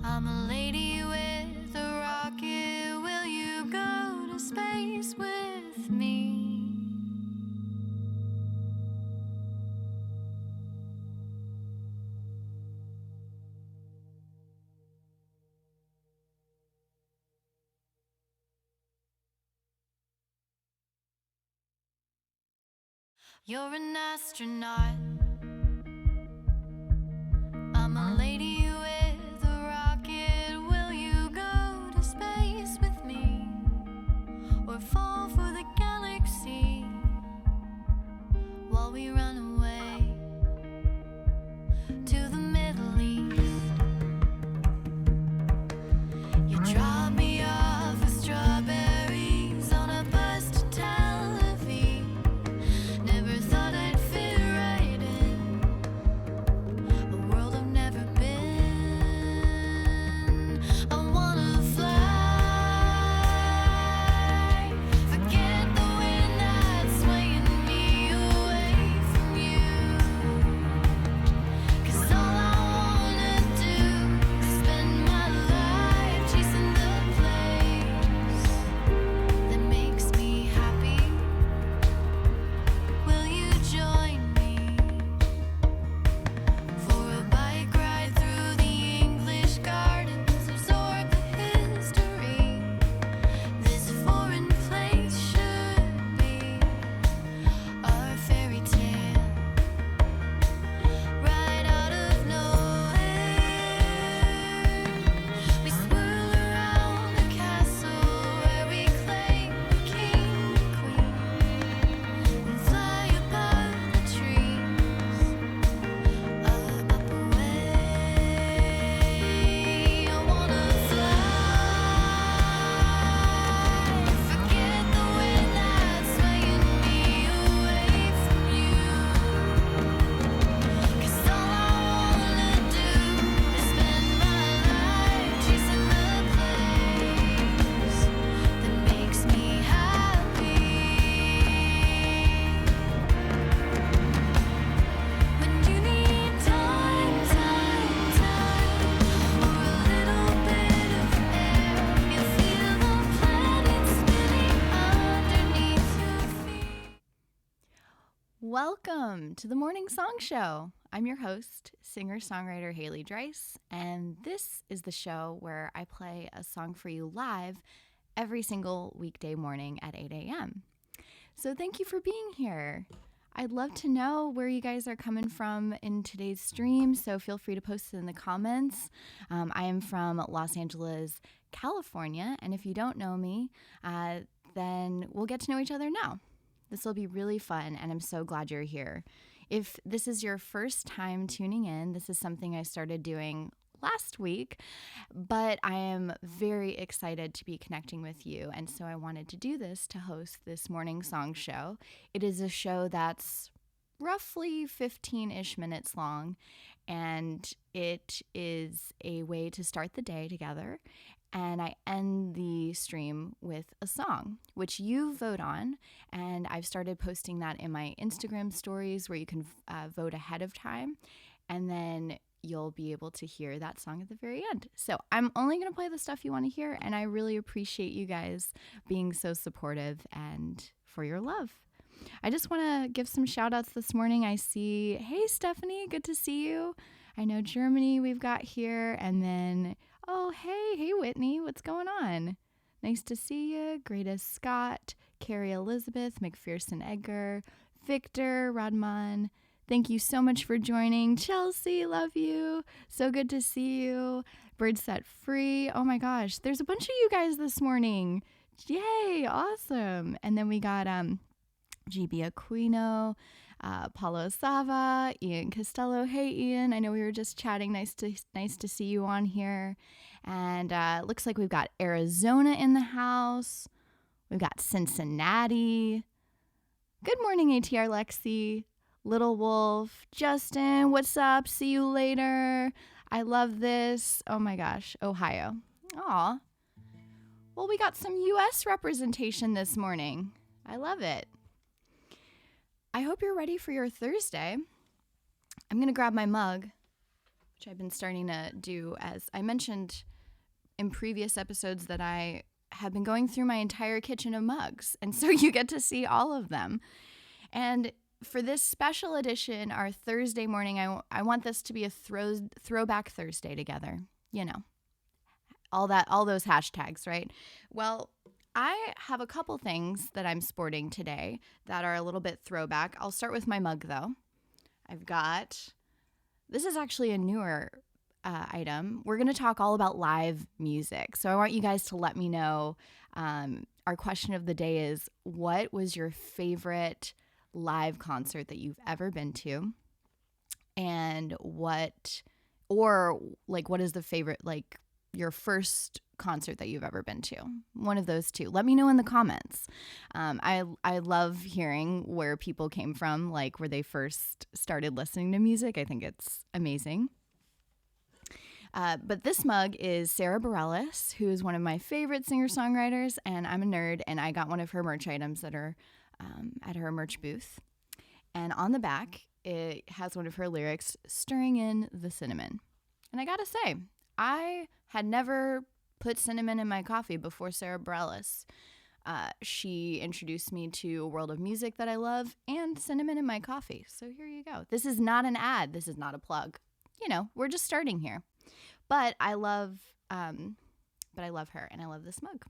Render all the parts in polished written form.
I'm a lady with a rocket. Will you go to space with me? You're an astronaut. I'm a lady with a rocket. Will you go to space with me? Or fall for the galaxy while we run away to the Middle East? You drop me off with strawberries on a bus to Tel Aviv. Never thought I'd fit right in a world I've never been. I wanna fly, forget the wind that's swaying me away from you. 'Cause all I wanna do is spend my life chasing the place that makes me happy. Will you join me for a bike ride through the English gardens? Absorb the history. This foreign place should be our fairy tale, right out of nowhere. We swirl around the castle where we claim the king and queen. We fly above the trees, up away. I wanna fly, forget the wind that's swaying me away from you. 'Cause all I wanna do is spend my life chasing the place that makes me happy. When you need time, or a little bit of air, you feel the planet spinning underneath your feet. Welcome to the Morning Song Show. I'm your host, singer-songwriter Haley Dreiss, and this is the show where I play a song for you live every single weekday morning at 8 a.m. So thank you for being here. I'd love to know where you guys are coming from in today's stream, so feel free to post it in the comments. I am from Los Angeles, California, and if you don't know me, then we'll get to know each other now. This will be really fun, and I'm so glad you're here. If this is your first time tuning in, this is something I started doing last week, but I am very excited to be connecting with you, and so I wanted to do this to host this morning song show. It is a show that's roughly 15-ish minutes long, and it is a way to start the day together, and I end the stream with a song, which you vote on, and I've started posting that in my Instagram stories where you can vote ahead of time, and then you'll be able to hear that song at the very end. So I'm only going to play the stuff you want to hear, and I really appreciate you guys being so supportive and for your love. I just want to give some shout outs this morning. I see, hey Stephanie, good to see you. I know Germany we've got here, and then, oh, hey Whitney, what's going on? Nice to see you. Greatest Scott, Carrie Elizabeth, McPherson Edgar, Victor, Radman. Thank you so much for joining. Chelsea, love you. So good to see you. Bird Set Free. Oh my gosh, there's a bunch of you guys this morning. Yay, awesome. And then we got GB Aquino, Paulo Sava, Ian Costello. Hey Ian, I know we were just chatting. Nice to see you on here. And looks like we've got Arizona in the house. We've got Cincinnati. Good morning, ATR Lexi. Little Wolf, Justin, what's up? See you later. I love this. Oh my gosh, Ohio. Aw. Well, we got some U.S. representation this morning. I love it. I hope you're ready for your Thursday. I'm going to grab my mug, which I've been starting to do, as I mentioned in previous episodes, that I have been going through my entire kitchen of mugs. And so you get to see all of them. And for this special edition, our Thursday morning, I want this to be a throwback Thursday together. You know, all those hashtags, right? Well, I have a couple things that I'm sporting today that are a little bit throwback. I'll start with my mug, though. This is actually a newer item. We're going to talk all about live music. So I want you guys to let me know. Our question of the day is, what was your favorite live concert that you've ever been to? And what is the favorite, like, your first concert that you've ever been to? One of those two. Let me know in the comments. I love hearing where people came from, like where they first started listening to music. I think it's amazing. But this mug is Sarah Bareilles, who is one of my favorite singer-songwriters, and I'm a nerd, and I got one of her merch items that are at her merch booth. And on the back, it has one of her lyrics, "Stirring in the cinnamon." And I gotta say, I had never put cinnamon in my coffee before Sarah Bareilles. She introduced me to a world of music that I love and cinnamon in my coffee. So here you go. This is not an ad. This is not a plug. You know, we're just starting here. But I love her, and I love this mug.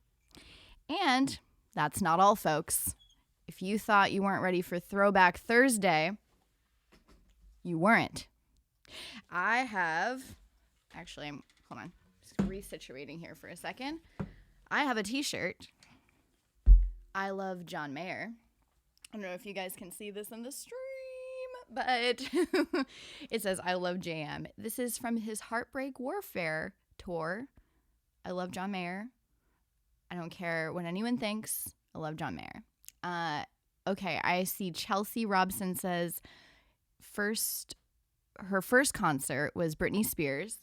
And that's not all, folks. If you thought you weren't ready for Throwback Thursday, you weren't. Hold on, just resituating here for a second. I have a t-shirt. I love John Mayer. I don't know if you guys can see this in the stream, but it says, "I love JM." This is from his Heartbreak Warfare tour. I love John Mayer. I don't care what anyone thinks. I love John Mayer. Okay, I see Chelsea Robson says her first concert was Britney Spears.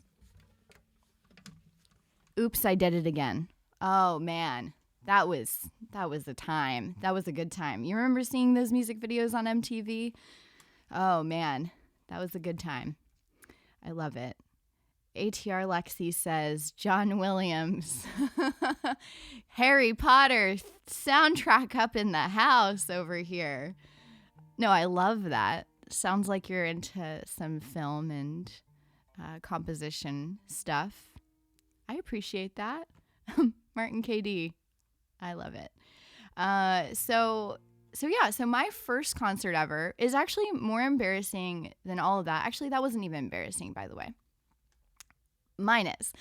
Oops, I Did It Again. Oh man, that was a time. That was a good time. You remember seeing those music videos on MTV? Oh man, that was a good time. I love it. ATR Lexi says John Williams. Harry Potter soundtrack up in the house over here. No, I love that. Sounds like you're into some film and composition stuff. I appreciate that. Martin KD. I love it. So my first concert ever is actually more embarrassing than all of that. Actually, that wasn't even embarrassing, by the way. Mine is.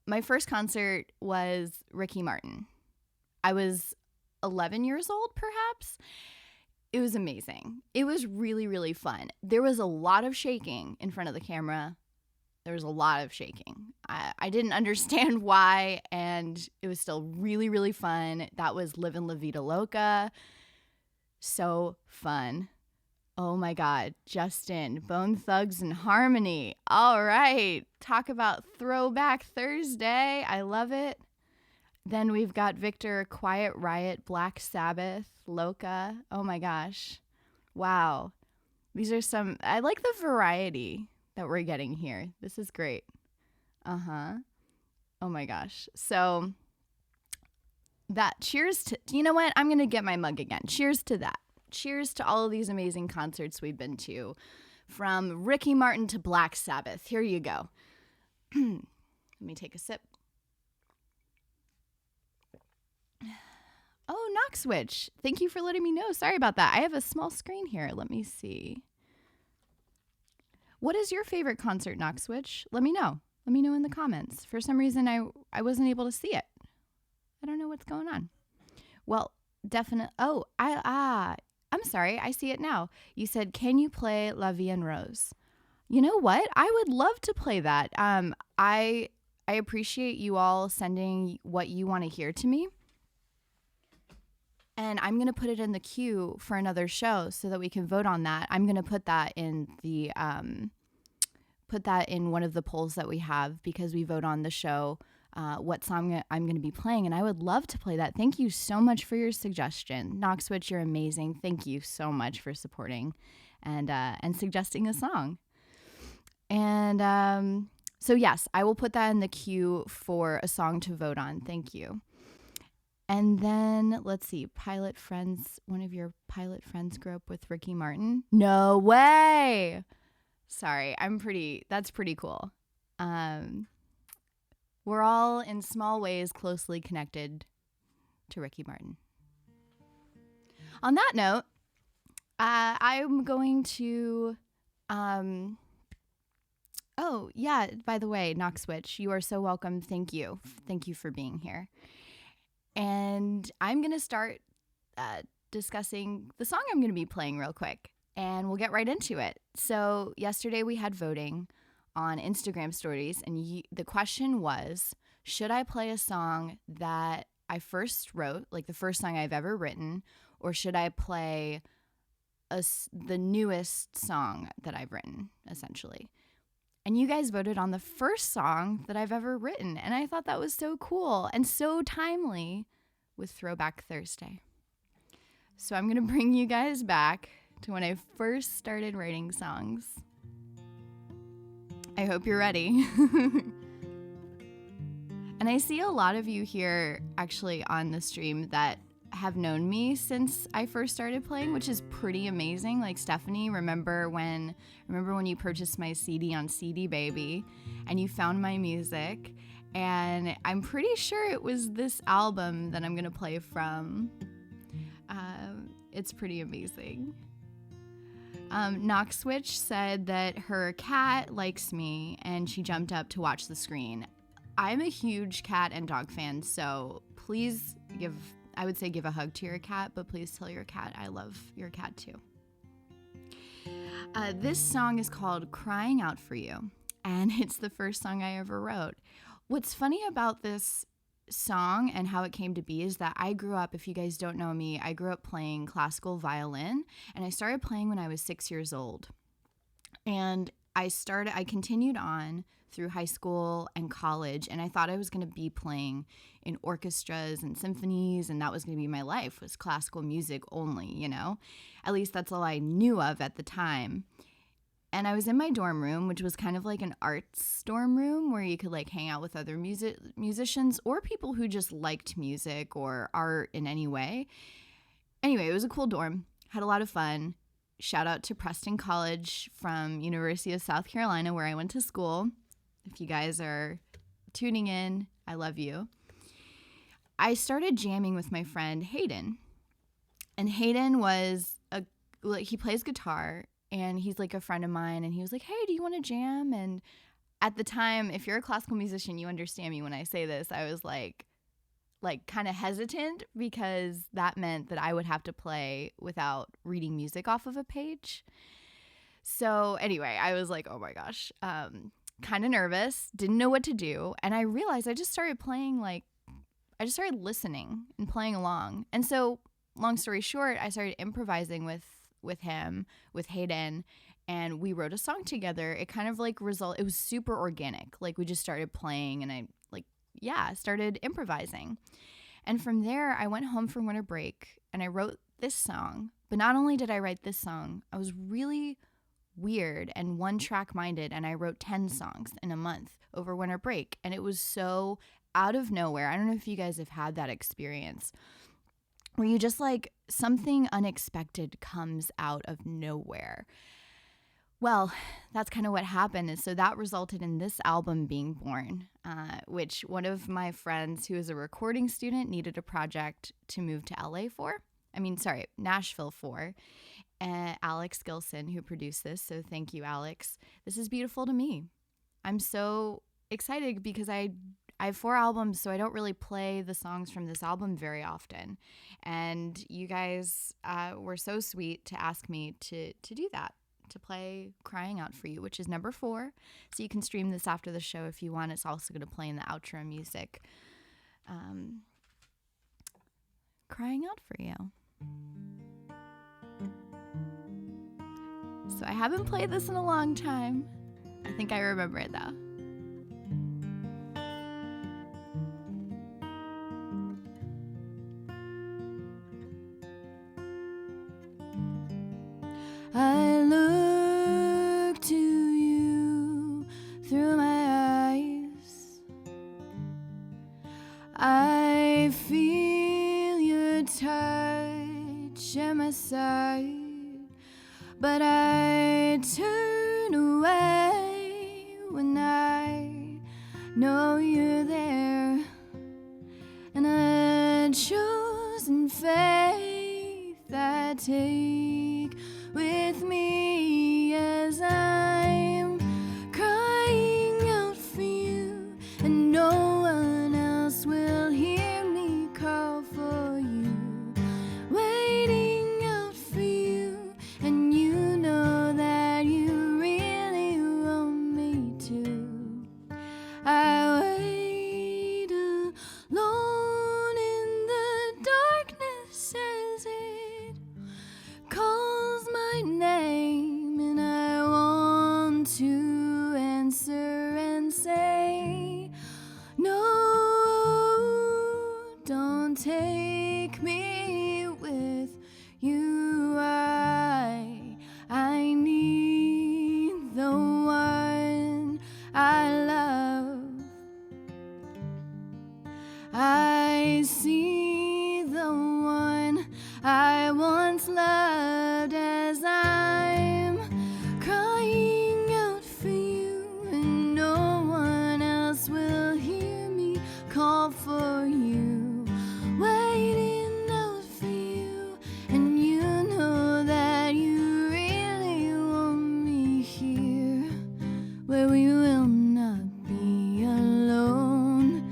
My first concert was Ricky Martin. I was 11 years old, perhaps. It was amazing. It was really, really fun. There was a lot of shaking in front of the camera. There was a lot of shaking. I didn't understand why, and it was still really, really fun. That was Livin' La Vida Loca. So fun. Oh my God, Justin, Bone Thugs and Harmony. All right, talk about Throwback Thursday. I love it. Then we've got Victor, Quiet Riot, Black Sabbath, Loca. Oh my gosh. Wow. These are some, I like the variety that we're getting here. This is great. Oh my gosh. So cheers to, you know what? I'm going to get my mug again. Cheers to that. Cheers to all of these amazing concerts we've been to, from Ricky Martin to Black Sabbath. Here you go. Let me take a sip. Oh, Knock Switch. Thank you for letting me know. Sorry about that. I have a small screen here. Let me see. What is your favorite concert, Knock Switch? Let me know. Let me know in the comments. For some reason, I wasn't able to see it. I don't know what's going on. Well, definitely. Oh, I'm sorry. I see it now. You said, can you play La Vie en Rose? You know what? I would love to play that. I appreciate you all sending what you want to hear to me. And I'm going to put it in the queue for another show so that we can vote on that. I'm going to put that in the one of the polls that we have, because we vote on the show what song I'm going to be playing, and I would love to play that. Thank you so much for your suggestion. Knoxwitch, you're amazing. Thank you so much for supporting and suggesting a song. And so, yes, I will put that in the queue for a song to vote on. Thank you. And then let's see, pilot friends. One of your pilot friends grew up with Ricky Martin. No way. Sorry, that's pretty cool. We're all in small ways closely connected to Ricky Martin. On that note, I'm going to, oh yeah, by the way, Knock Switch, you are so welcome. Thank you. Thank you for being here. And I'm going to start discussing the song I'm going to be playing real quick, and we'll get right into it. So yesterday we had voting on Instagram stories, and the question was, should I play a song that I first wrote, like the first song I've ever written, or should I play the newest song that I've written, essentially? And you guys voted on the first song that I've ever written. And I thought that was so cool and so timely with Throwback Thursday. So I'm going to bring you guys back to when I first started writing songs. I hope you're ready. And I see a lot of you here actually on the stream that have known me since I first started playing, which is pretty amazing. Like Stephanie, remember when you purchased my CD on CD Baby and you found my music, and I'm pretty sure it was this album that I'm gonna play from. It's pretty amazing. Knock Switch said that her cat likes me and she jumped up to watch the screen. I'm a huge cat and dog fan, so please give a hug to your cat, but please tell your cat I love your cat too. This song is called Crying Out For You, and it's the first song I ever wrote. What's funny about this song and how it came to be is that I grew up, if you guys don't know me, I grew up playing classical violin, and I started playing when I was 6 years old. And I continued on through high school and college, and I thought I was going to be playing in orchestras and symphonies, and that was going to be my life, was classical music only, you know? At least that's all I knew of at the time. And I was in my dorm room, which was kind of like an arts dorm room where you could like hang out with other musicians or people who just liked music or art in any way. Anyway, it was a cool dorm. Had a lot of fun. Shout out to Preston College from University of South Carolina, where I went to school. If you guys are tuning in, I love you. I started jamming with my friend Hayden. And Hayden he plays guitar, and he's like a friend of mine, and he was like, hey, do you want to jam? And at the time, if you're a classical musician, you understand me when I say this, I was like kind of hesitant, because that meant that I would have to play without reading music off of a page. So anyway, I was like, oh my gosh, kind of nervous, didn't know what to do. And I realized I just started listening and playing along. And so long story short, I started improvising with Hayden, and we wrote a song together. It kind of it was super organic. Like we just started playing, and I started improvising. And from there, I went home for winter break and I wrote this song. But not only did I write this song, I was really weird and one-track minded, and I wrote 10 songs in a month over winter break. And it was so out of nowhere. I don't know if you guys have had that experience where you just something unexpected comes out of nowhere. Well, that's kind of what happened. And so that resulted in this album being born, which one of my friends who is a recording student needed a project to move to Nashville for. Alex Gilson, who produced this. So thank you, Alex. This is beautiful to me. I'm so excited because I have 4 albums, so I don't really play the songs from this album very often. And you guys were so sweet to ask me to do that, to play Crying Out For You, which is number 4. So you can stream this after the show if you want. It's also going to play in the outro music. Crying Out For You. So I haven't played this in a long time. I think I remember it though. I look to you I feel your touch at my side, but I turn away when I know you're there. And a chosen faith I take with me as I'm crying out for you, and no one else will hear me call for you, waiting out for you, and you know that you really want me to. I wait alone in the darkness as it calls my name, and I want to answer and say, no, don't take me with you. I need the one I love. I see the one I once loved as I'm crying out for you, and no one else will hear me call for you, waiting out for you, and you know that you really want me here, where we will not be alone,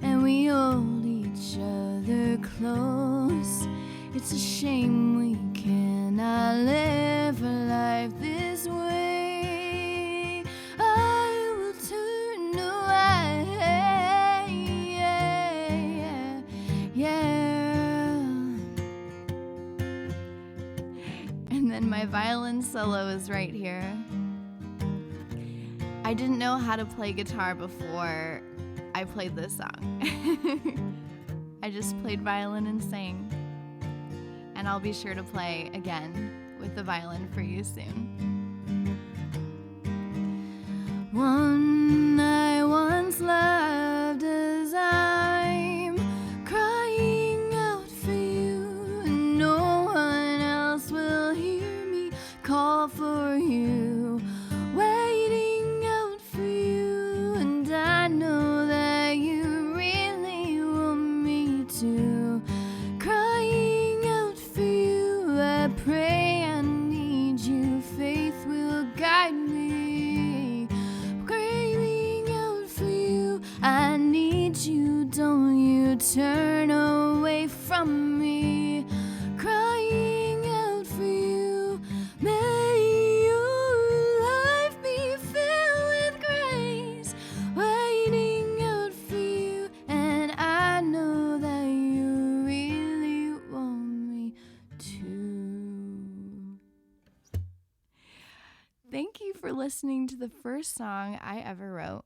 and we hold each other close. It's a shame we cannot live a life this way. I will turn away, yeah. And then my violin solo is right here. I didn't know how to play guitar before I played this song. I just played violin and sang. And I'll be sure to play again with the violin for you soon. One I once loved as I'm crying out for you, and no one else will hear me call for you, waiting out for you, and I know that you really want me to, crying out for you. I pray I need you, faith will guide me, crying out for you. I need you, don't you turn away from me, crying out for you. May your life be filled with grace, waiting out for you, and I know that you really want me to. Thank you for listening to the first song I ever wrote,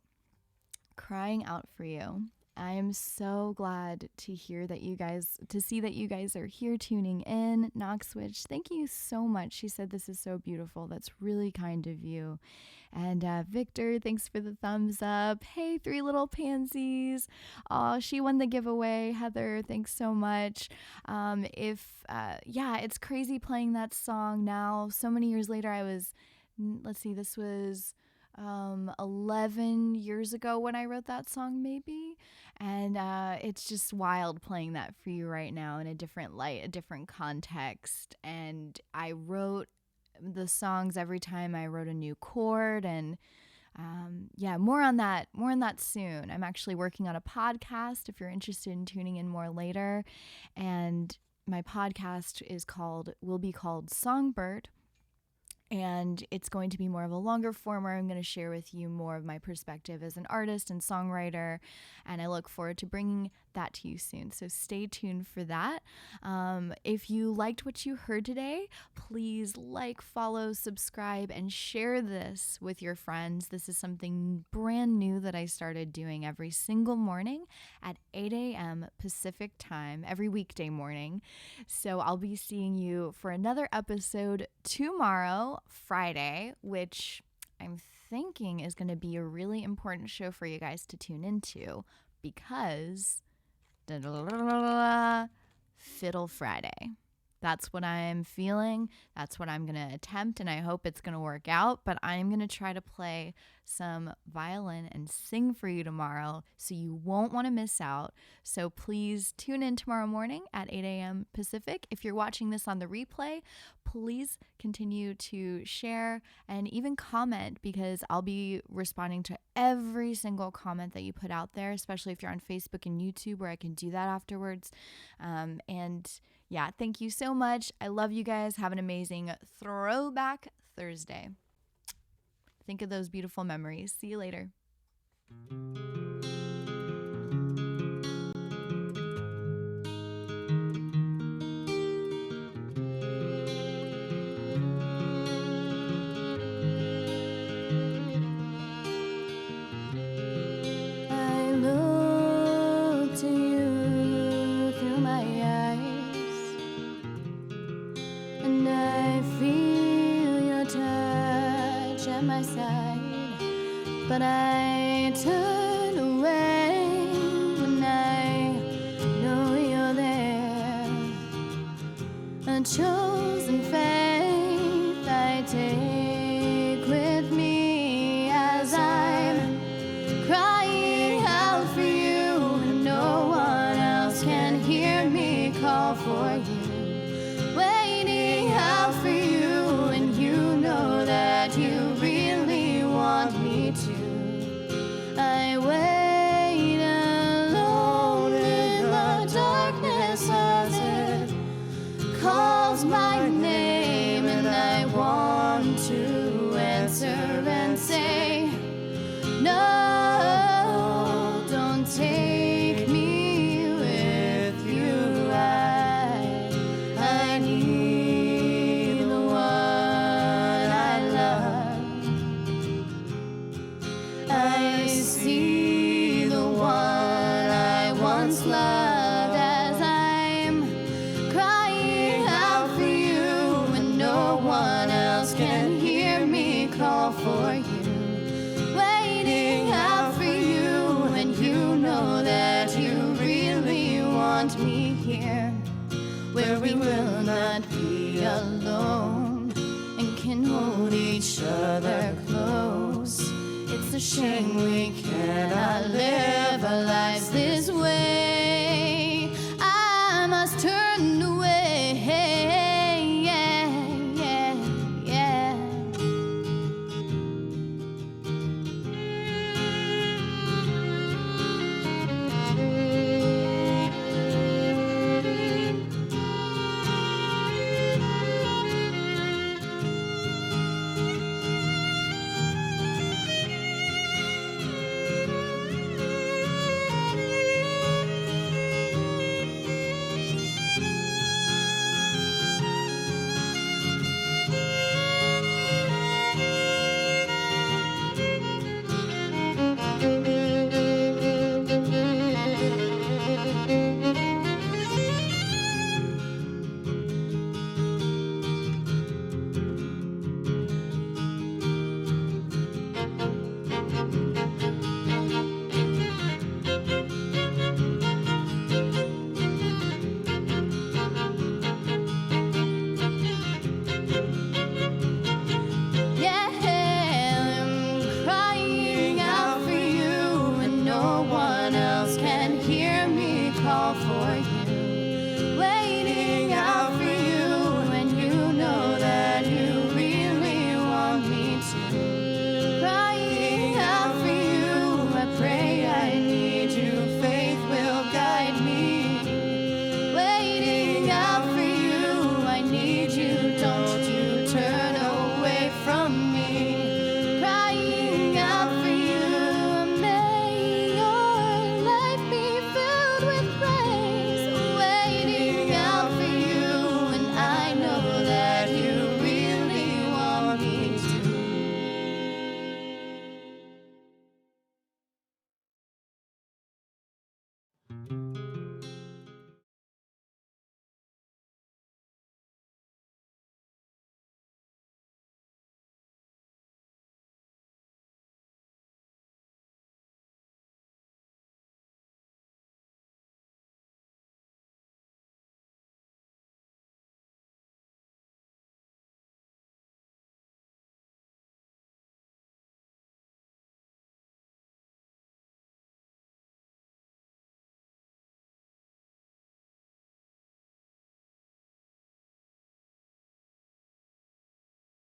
Crying Out for You. I am so glad to see that you guys are here tuning in. Knoxwitch, thank you so much. She said this is so beautiful. That's really kind of you. And Victor, thanks for the thumbs up. Hey, Three Little Pansies. Oh, she won the giveaway. Heather, thanks so much. It's crazy playing that song now. So many years later, this was 11 years ago when I wrote that song, maybe. And it's just wild playing that for you right now in a different light, a different context. And I wrote the songs every time I wrote a new chord, and more on that soon. I'm actually working on a podcast if you're interested in tuning in more later. And my podcast will be called Songbird. And it's going to be more of a longer form where I'm going to share with you more of my perspective as an artist and songwriter. And I look forward to bringing that to you soon. So stay tuned for that. If you liked what you heard today, please like, follow, subscribe, and share this with your friends. This is something brand new that I started doing every single morning at 8 a.m. Pacific time, every weekday morning. So I'll be seeing you for another episode tomorrow, Friday, which I'm thinking is going to be a really important show for you guys to tune into, because Fiddle Friday. That's what I'm feeling. That's what I'm going to attempt, and I hope it's going to work out. But I'm going to try to play some violin and sing for you tomorrow, so you won't want to miss out. So please tune in tomorrow morning at 8 a.m. Pacific. If you're watching this on the replay, please continue to share and even comment, because I'll be responding to every single comment that you put out there, especially if you're on Facebook and YouTube, where I can do that afterwards. And yeah, thank you so much. I love you guys. Have an amazing Throwback Thursday. Think of those beautiful memories. See you later. I look to you through my eyes, and I feel your touch at my side, but I turn away when I know you're there. A chosen faith I take with me as I'm crying out for you, and no one else can hear me call for you. Waiting out for you, and you know that you really want me to. I wait alone in the darkness as it calls my name, and I want to answer and say, no, don't take me with you. I need the one I love. I see the one I once loved as I'm crying out for you, and no one else can hear me call for you. Waiting out for you, and you know that you really want me here, where we will not be alone and can hold each other close. It's a shame we cannot live